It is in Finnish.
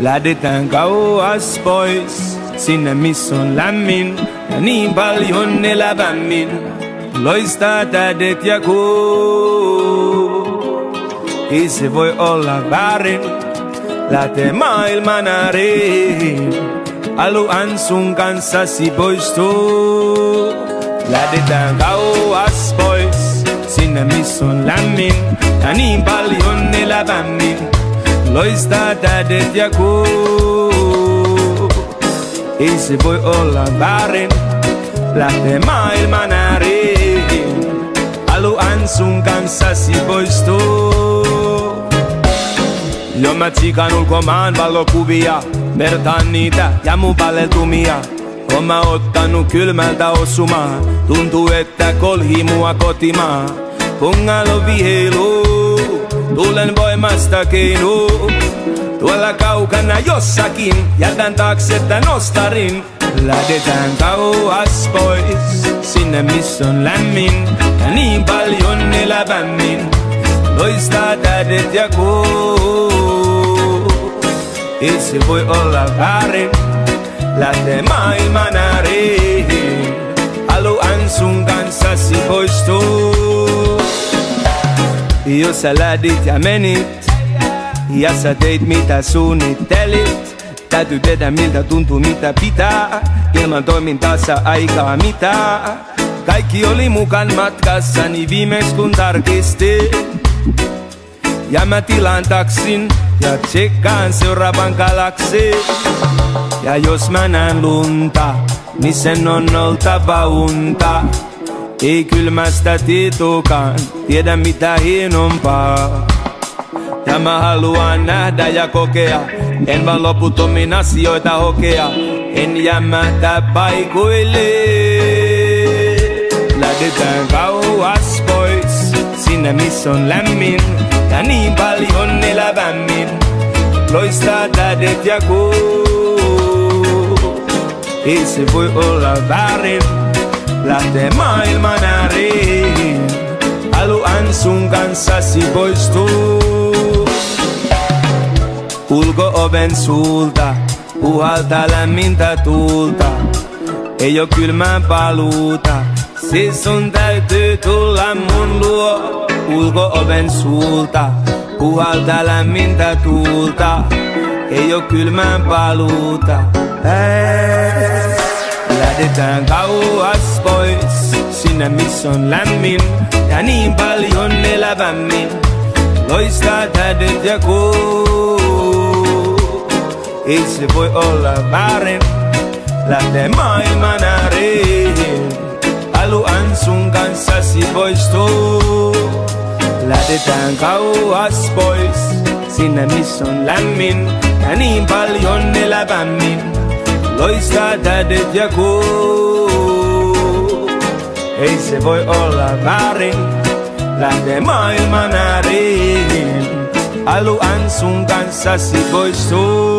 La detanka as boys, sinne misson lamin, ni balyon ne la bamin, loista ta det yako. E se voi olla baren, la tema il manare, alu ansun kansa si poisto. La detanka as boys, sinne misson lamin, ni balyon ne la bamin, loista ta det yako. E se voi olla baren, la tema il manare, alu ansun kansa si poisto. Io matsikanul komaan valokuvia, vertaan ja mun paleltumia. Oon mä ottanut kylmältä osumaa, tuntuu että kolhi mua kotimaa. Pungalo viheilu, tulen voimasta keinu. Tuolla kaukana jossakin, jätän taakse tän ostarin. Lähdetään kauas pois, sinne missä on lämmin ja niin paljon elävämmin. Loistaa tähdet ja kuu. Ei se voi olla väärin, lähtee maailman ääriin. Haluan sun kanssasi poistua. Jos sä lähdit ja menit, ja sä teit mitä suunnittelit, täytyy tehdä miltä tuntuu mitä pitää, ilman toimintaansa aikaa mitään. Kaikki oli mukaan matkassani viimeis kun tarkistin. Ja mä tilaan taksin ja tsekkaan seuraavan galaksin. Ja jos mä näen lunta, niin sen on oltava unta. Ei kylmästä tietokaan tiedä mitä hienompaa. Ja mä haluan nähdä ja kokea, en vaan loputtomin asioita hokea. En jämätä paikoille. Lähdetään kauas pois, sinne missä on lämmin ja niin paljon elävämmin. Loistaa tähdet ja kuu. Ei se voi olla väärin, lähtee maailman ääriin. Haluan sun kanssasi poistua. Ulko-oven suulta puhaltaa lämmintä tuulta. Ei oo kylmää paluuta, siis sun täytyy tulla mun luo. Ulko-oven suulta puhaltaa lämmintä tuulta. Ei oo kylmää paluuta. Lähdetään kauas pois, sinne missä on lämmin ja niin paljon elävämmin. Loistaa tähdet ja kuu. Ei se voi olla väärin, lähtee maailman ääriin. Haluan sun kanssasi poistua. Lähdetään kauas pois, sinne missä on lämmin ja niin paljon elävämmin. Loistaa tähdet ja kuu. Ei se voi olla väärin, lähtee maailman ääriin. Haluan sun kanssasi poistua.